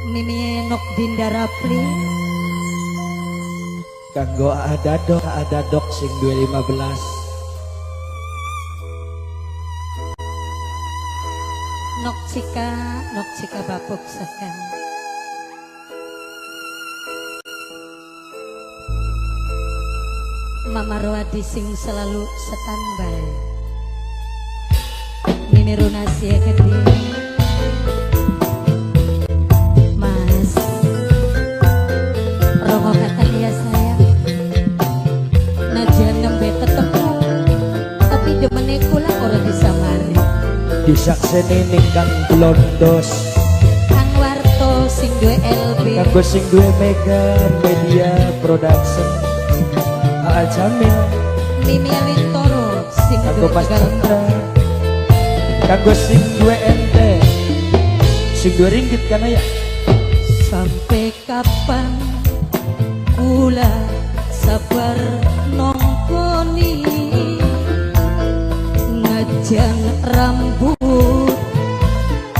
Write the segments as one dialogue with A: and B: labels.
A: Mimi Nok Dinda Rapli
B: kanggo ada dok sing 2015
A: Nok Cika Bapuk Sekang Mama Roadi sing selalu standby Mimi Runasi Gede Mas Romo kata dia sayang Najan nembe ketemu tapi demene kula ora bisa mari
B: disakseni ningkang blondos
A: Kang Warto sing duwe LB
B: kanggo sing duwe Mega Media Production Jamil
A: Mimi Wintoro sing
B: kanggo
A: duwe
B: Mas
A: Tegal
B: Chandra kanggo sing duwe ente sing duwe ringgit kan ya
A: sampai kapan kula sabar nongkoni ngajan rambut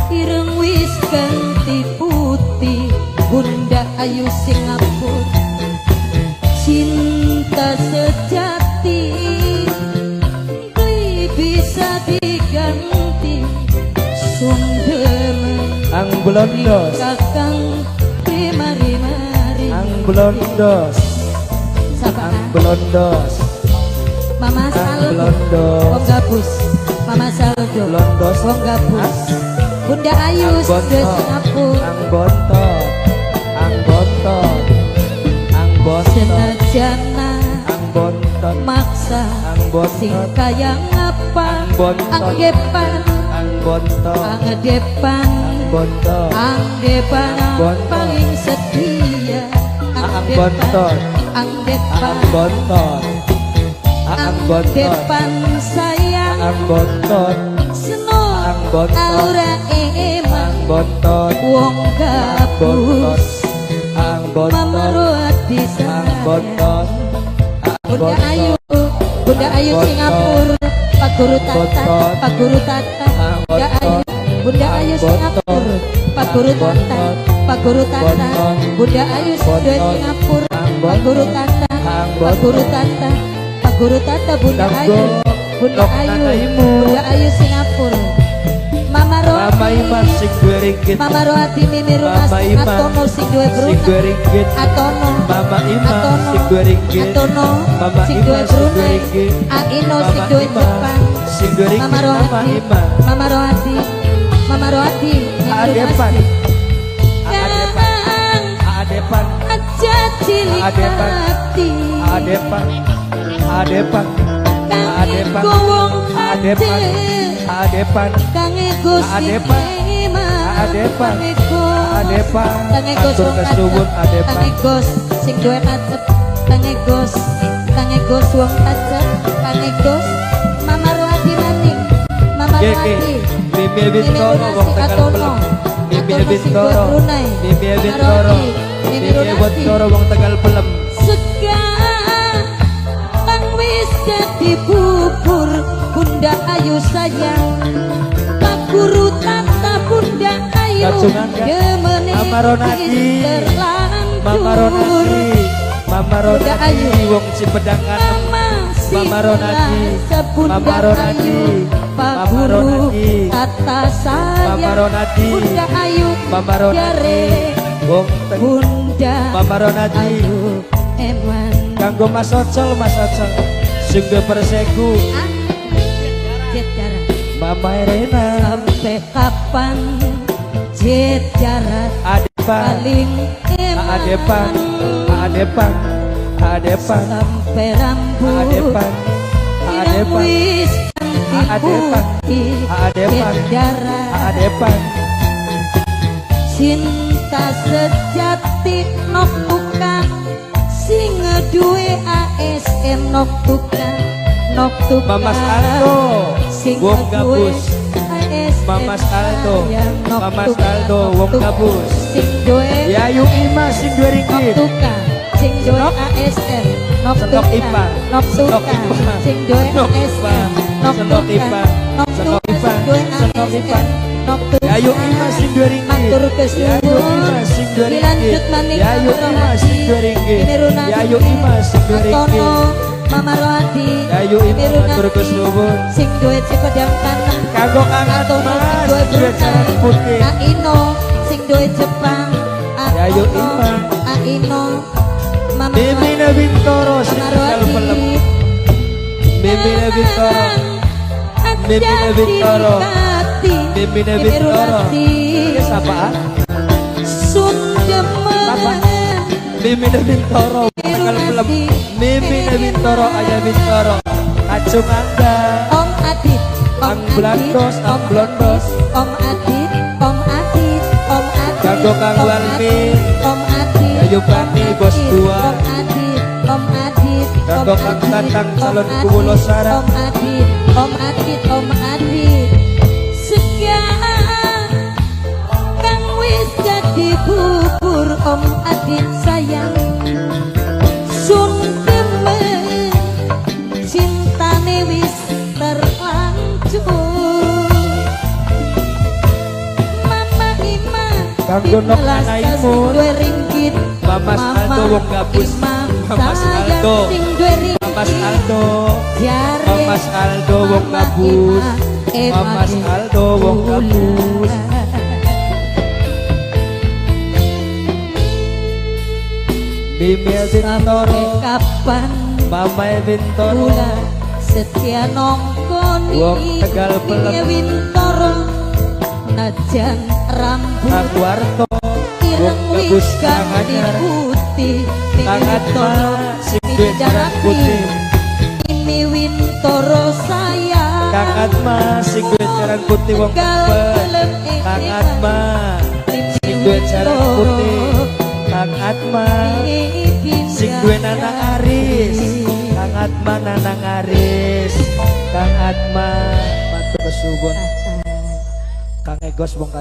A: ireng wis ganti putih Bunda Ayu Singapura cinta sejati bisa diganti sumber
B: ang blondos
A: kakang mari
B: ang blondos
A: Sapa
B: ang blondos
A: Mama
B: ang
A: Saldo
B: blondos
A: Wong Gabus Mama Saldo
B: blondos
A: Wong Gabus Bunda Ayu
B: ang
A: sudah Singapura
B: ang bontot ang bontot ang bontot
A: senajana
B: ang bontot
A: maksa
B: ang
A: sing
B: bontot
A: kaya ngapa
B: ang bontot
A: anggepan
B: ang bontot
A: angdepan
B: bontot
A: angdepan
B: bontot.
A: paling setia
B: ang bontot
A: angdepan
B: ang bontot ang bontot
A: angdepan sayang
B: ang bontot
A: seno
B: ang bontot
A: aura emang
B: ang bontot
A: wong gabus
B: ang bontot
A: Mama Roati
B: ang
A: sayang
B: bontot
A: Bunda Ayu Singapura Pak Guru Tata Pak Guru Tata Bunda Ayu Bunda Ayu Singapura Pak Guru Tata Pak Guru Tata Bunda Ayu Singapura Pak Guru Tata Pak Guru Tata Pak Guru Tata Bunda Ayu Bunda Ayu Singapura Mama
B: Mama Iman
A: Roati
B: sing duwe ringgit
A: Mama Roati Mimi Runas
B: Mama Iman
A: Atono sing duwe
B: sing duwe
A: Brunei
B: ringgit
A: Atono
B: Mama Iman
A: Atono
B: sing duwe ringgit
A: Atono
B: Mama
A: sing
B: Iman
A: duwe
B: sing duwe
A: Brunei
B: ringgit
A: Aino
B: Mama
A: sing duwe
B: Iman
A: Jepang
B: sing duwe ringgit
A: Mama
B: Mama
A: Roati
B: Iman
A: Mama Roati Mama Roati
B: Adepan Adepan
A: aja cilik
B: Adepan.
A: hati
B: Adepan Adepan Adepan
A: gowong
B: Adepan Adepan
A: kange Gus
B: Adepan. Adepan. Adepan.
A: kange Gus
B: Atur kesuwun Adepan.
A: kange Gus sing duwe macet kange Gus wong macet kange Gus Mama Roati maning Mama Roati
B: Bibi Bintoro wong Tegal Pelem Bibi Bintoro Bibi Bintoro Bibi Bintoro wong Tegal Pelem
A: sekarang kang wis dadi bubur Bunda Ayu sayang Pak Guru Tata Bunda Ayu
B: Kacungan kan?
A: demene
B: Mama Ronadi
A: terlanjur
B: Mama Ronadi Mama
A: Bunda Ayu.
B: Ronadi wong Cipedang Kanem Mama Ronadi Mama Ronadi
A: Pak
B: Mama
A: Guru
B: Ronadi
A: Tata
B: Mama
A: sayang
B: Ronadi
A: Bunda Ayu
B: Mama Ronadi
A: jare
B: wong Tegal
A: Bunda
B: Mama Ronadi
A: Ayu eman
B: kanggo Mas Ocol sing duwe Persegu
A: Jet jarak
B: Mama Irena
A: sampai kapan jet jarak
B: Adepan
A: paling
B: Adepan Adepan Adepan
A: sampai rambut
B: Adepan
A: ireng
B: Adepan
A: wis ganti
B: Adepan.
A: putih
B: Adepan.
A: jet jarak
B: Adepan
A: cinta sejati nok tukang sing duwe ASN nok tukang
B: Mama Saldo
A: sing
B: wong
A: duwe
B: Gabus
A: ASN
B: Mama Saldo
A: sayang nok
B: Mama
A: tukang,
B: Saldo
A: nok
B: wong
A: tukang.
B: Gabus
A: sing duwe
B: Yayu Ima sing duwe
A: nok
B: ringgit
A: tukang sing duwe
B: Senok.
A: ASN nok
B: Senok
A: tukang
B: Ipa.
A: nok
B: Senok
A: tukang
B: Ipa.
A: sing duwe
B: Senok Ipa.
A: ASN nok
B: Senok
A: tukang
B: Ipa.
A: nok
B: Senok
A: tukang
B: Ipa.
A: sing duwe
B: Senok Ipa.
A: ASN Noktur
B: Yayu Imas sing 2 ringgit.
A: matur
B: Yayu Imas sing 2 ringgit.
A: dilanjut maning
B: Yayu Imas sing 2 ringgit.
A: ini runasi
B: Yayu Imas sing 2 ringgit.
A: Atono Mama Rohadi
B: Yayu Imas matur kesuwun.
A: sing duwe Cikodang Tanah
B: Kanggo Kang
A: Atono
B: Mas
A: sing duwe
B: duwe cara
A: Brunei
B: putih.
A: Aino sing duwe Jepang
B: Yayu
A: Atono
B: Imas.
A: Aino Mama
B: Mimine Bintoro sing
A: Mama
B: tegal pelem.
A: Rohadi
B: Mimine Bintoro. Mimine Bintoro. Mimine Bintoro. Iki sapaan?
A: Sundemen
B: Mimine Bintoro tegal pelem. Mimine Bintoro aya Bintoro. Kacung Angga.
A: Om Adit
B: Ang Blandos, ang Blondos.
A: Om Adit Om Adit Om Adit
B: Kanggo Kang
A: Om
B: Walmi.
A: Adit, Om Adit
B: Yayu Bani, Bos Dua.
A: Om Adit Om Adit
B: Kanggo
A: Om
B: Kang
A: Adit,
B: Tatang,
A: Om
B: Salon
A: Adit,
B: Kubulo Sarang.
A: Om Adit Om Adit Om Adit sekian kang wis jadi bubur Om Adit sayang sun demen cintane wis terlanjur Mama Ima
B: Kanggo nok anaimu.
A: 2 ringgit
B: Mamas Aldo wong gabus. Mamas Aldo.
A: sing 2 ringgit
B: Mamas Aldo.
A: Jare
B: Mamas Aldo wong gabus. Mamas Aldo wong gabus. Mimi Bintoro.
A: Sampai kapan
B: Mama Bintoro.
A: Kula setia nongkoni
B: Wong Tegal Pelem.
A: Wintoro najan rambut
B: Kang Warto.
A: ireng
B: Wong
A: wis
B: gabus
A: ganti
B: tangannya.
A: putih
B: Kang Atma sing duwe jarak putih.
A: ini Wintoro sayang
B: Kang Atma sing duwe jaran putih wong kempet. Kang Atma sing duwe jaran putih. Kang Atma sing duwe Nanang Aris. Kang Atma Nanang Aris. Kang Atma matur kesuwun. Kang Egos wong